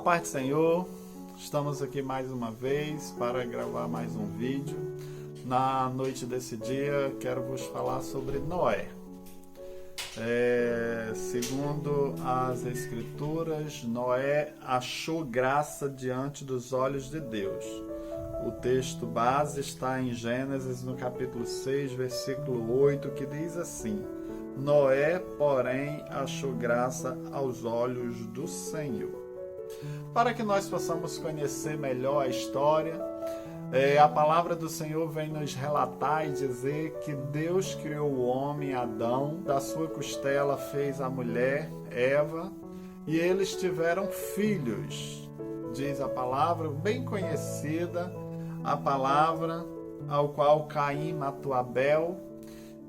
paz do Senhor, estamos aqui mais uma vez para gravar mais um vídeo. Na noite desse dia, quero vos falar sobre Noé. Segundo as Escrituras, Noé achou graça diante dos olhos de Deus. O texto base está em Gênesis, no capítulo 6, versículo 8, que diz assim: Noé, porém, achou graça aos olhos do Senhor. Para que nós possamos conhecer melhor a história, a palavra do Senhor vem nos relatar e dizer que Deus criou o homem, Adão, da sua costela fez a mulher, Eva, e eles tiveram filhos. Diz a palavra bem conhecida, a palavra ao qual Caim matou Abel,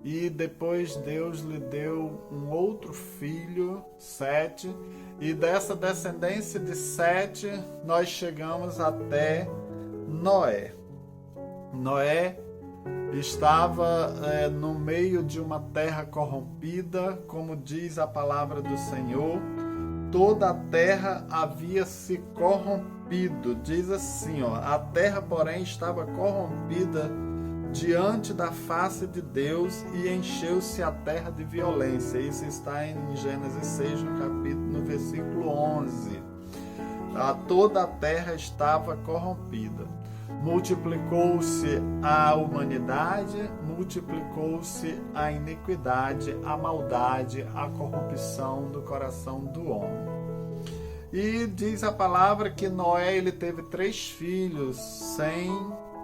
e depois Deus lhe deu um outro filho, Sete, e dessa descendência de Sete nós chegamos até Noé. Noé estava no meio de uma terra corrompida, como diz a palavra do Senhor, toda a terra havia se corrompido. Diz assim, a terra, porém, estava corrompida diante da face de Deus e encheu-se a terra de violência. Isso está em Gênesis 6, no versículo 11. Toda a terra estava corrompida. Multiplicou-se a humanidade, multiplicou-se a iniquidade, a maldade, a corrupção do coração do homem. E diz a palavra que Noé ele teve 3 filhos, Sem,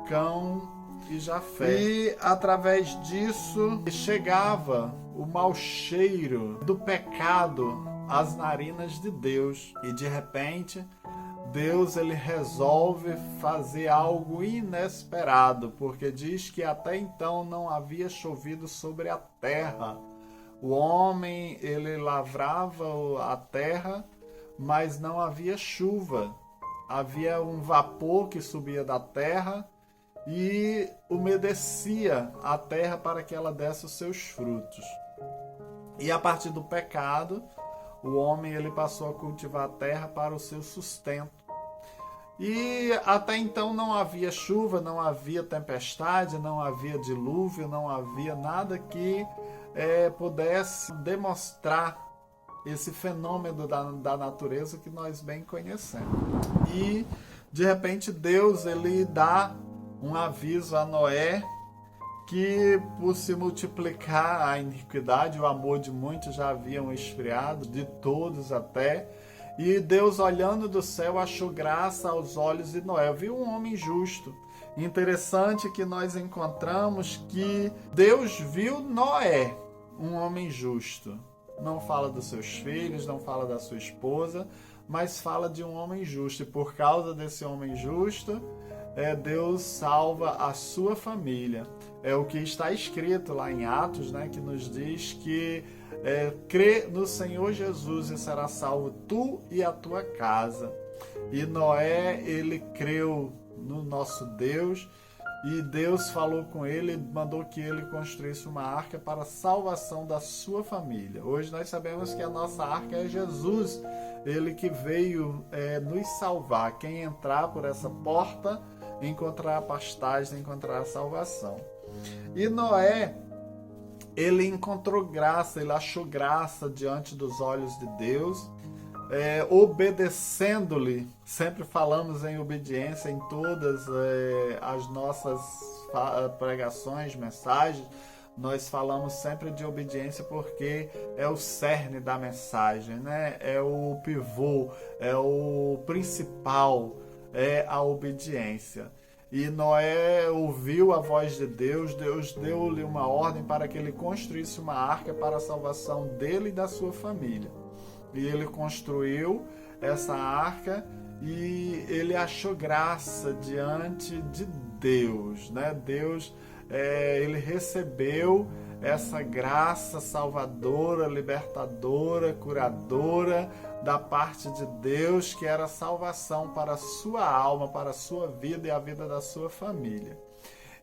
Cão e Jafé. E através disso chegava o mau cheiro do pecado às narinas de Deus. E de repente Deus ele resolve fazer algo inesperado, porque diz que até então não havia chovido sobre a terra. O homem ele lavrava a terra, mas não havia chuva. Havia um vapor que subia da terra e umedecia a terra para que ela desse os seus frutos. E a partir do pecado, o homem ele passou a cultivar a terra para o seu sustento. E até então não havia chuva, não havia tempestade, não havia dilúvio, não havia nada que pudesse demonstrar esse fenômeno da natureza que nós bem conhecemos. E de repente Deus ele dá um aviso a Noé que por se multiplicar a iniquidade, o amor de muitos já haviam esfriado, de todos até. E Deus, olhando do céu, achou graça aos olhos de Noé. Viu um homem justo. Interessante que nós encontramos que Deus viu Noé, um homem justo. Não fala dos seus filhos, não fala da sua esposa, mas fala de um homem justo. E por causa desse homem justo, Deus salva a sua família. É o que está escrito lá em Atos, que nos diz que crê no Senhor Jesus e será salvo tu e a tua casa. E Noé, ele creu no nosso Deus, e Deus falou com ele, mandou que ele construísse uma arca para a salvação da sua família. Hoje nós sabemos que a nossa arca é Jesus, ele que veio nos salvar. Quem entrar por essa porta encontrará pastagem, encontrará salvação. E Noé, ele encontrou graça, ele achou graça diante dos olhos de Deus, obedecendo-lhe. Sempre falamos em obediência em todas as nossas pregações, mensagens. Nós falamos sempre de obediência porque é o cerne da mensagem, é o pivô, é o principal, é a obediência. E Noé ouviu a voz de Deus, Deus deu-lhe uma ordem para que ele construísse uma arca para a salvação dele e da sua família. E ele construiu essa arca e ele achou graça diante de Deus. Deus, ele recebeu essa graça salvadora, libertadora, curadora da parte de Deus, que era salvação para a sua alma, para a sua vida e a vida da sua família.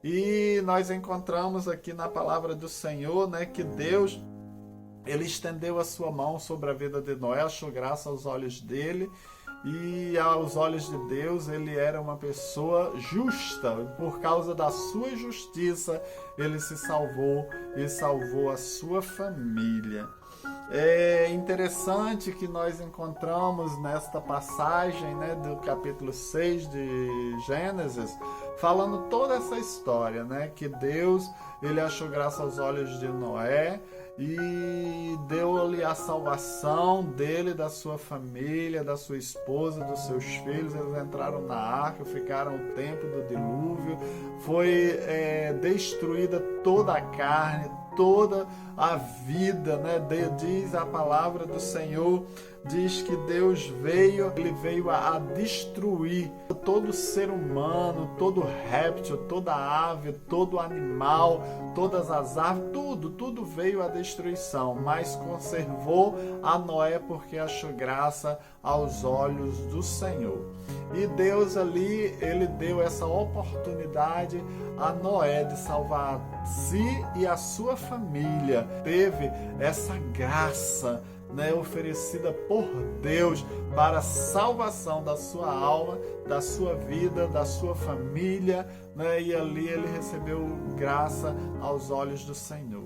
E nós encontramos aqui na palavra do Senhor, que Deus ele estendeu a sua mão sobre a vida de Noé, achou graça aos olhos dele e aos olhos de Deus ele era uma pessoa justa. Por causa da sua justiça ele se salvou e salvou a sua família. É interessante que nós encontramos nesta passagem, né, do capítulo 6 de Gênesis, falando toda essa história, né, que Deus ele achou graça aos olhos de Noé e deu-lhe a salvação dele, da sua família, da sua esposa, dos seus filhos. Eles entraram na arca, ficaram o tempo do dilúvio, foi destruída toda a carne, toda a vida, né? Diz a palavra do Senhor, diz que Deus ele veio a destruir todo ser humano, todo réptil, toda ave, todo animal, todas as árvores, tudo veio à destruição, mas conservou a Noé porque achou graça aos olhos do Senhor. E Deus ali, ele deu essa oportunidade a Noé de salvar si e a sua família. Teve essa graça, né, oferecida por Deus para a salvação da sua alma, da sua vida, da sua família, né, e ali ele recebeu graça aos olhos do Senhor.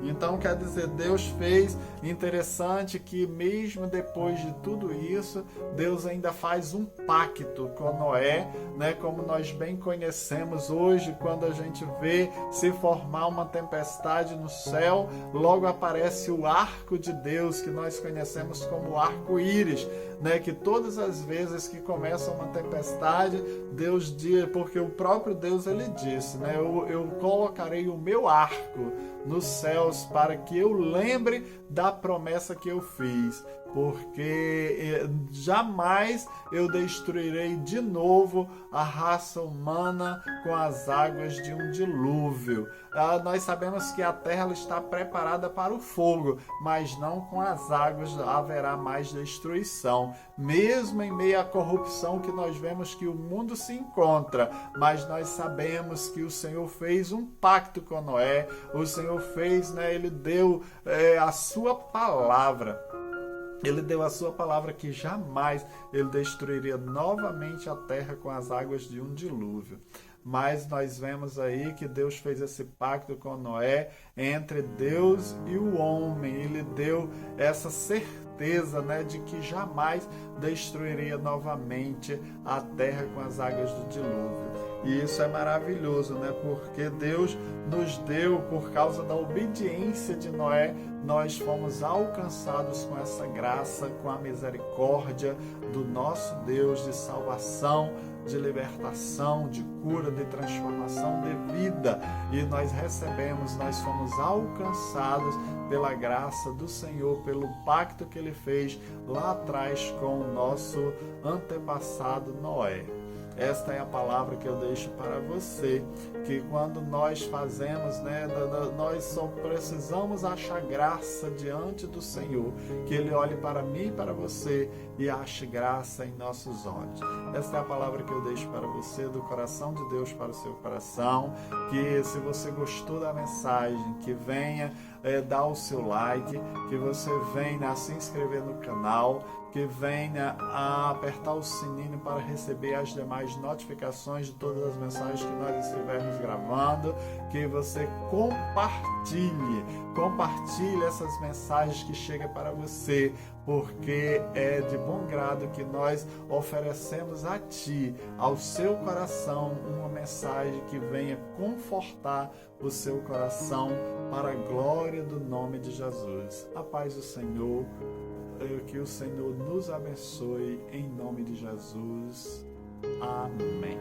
Então, quer dizer, Deus fez. Interessante que mesmo depois de tudo isso, Deus ainda faz um pacto com Noé, né? Como nós bem conhecemos hoje, quando a gente vê se formar uma tempestade no céu, logo aparece o arco de Deus, que nós conhecemos como arco-íris, né? Que todas as vezes que começa uma tempestade, Deus diz, porque o próprio Deus ele disse, né? Eu colocarei o meu arco nos céus para que eu lembre da promessa que eu fiz, porque jamais eu destruirei de novo a raça humana com as águas de um dilúvio. Nós sabemos que a terra ela está preparada para o fogo, mas não com as águas haverá mais destruição. Mesmo em meio à corrupção que nós vemos que o mundo se encontra, mas nós sabemos que o Senhor fez um pacto com Noé, o Senhor fez, né, ele deu a sua palavra. Ele deu a sua palavra que jamais ele destruiria novamente a terra com as águas de um dilúvio. Mas nós vemos aí que Deus fez esse pacto com Noé entre Deus e o homem. Ele deu essa certeza, né, de que jamais destruiria novamente a terra com as águas do dilúvio. E isso é maravilhoso, né? Porque Deus nos deu, por causa da obediência de Noé, nós fomos alcançados com essa graça, com a misericórdia do nosso Deus de salvação, de libertação, de cura, de transformação de vida. E nós recebemos, nós fomos alcançados pela graça do Senhor, pelo pacto que Ele fez lá atrás com o nosso antepassado Noé. Esta é a palavra que eu deixo para você, que quando nós fazemos, né, nós só precisamos achar graça diante do Senhor, que Ele olhe para mim e para você e ache graça em nossos olhos. Esta é a palavra que eu deixo para você, do coração de Deus para o seu coração, que se você gostou da mensagem, que venha dar o seu like, que você venha se inscrever no canal, que venha a apertar o sininho para receber as demais notificações de todas as mensagens que nós estivermos gravando, que você compartilhe essas mensagens que chegam para você, porque é de bom grado que nós oferecemos a ti, ao seu coração, uma mensagem que venha confortar o seu coração para a glória do nome de Jesus. A paz do Senhor. Que o Senhor nos abençoe em nome de Jesus. Amém.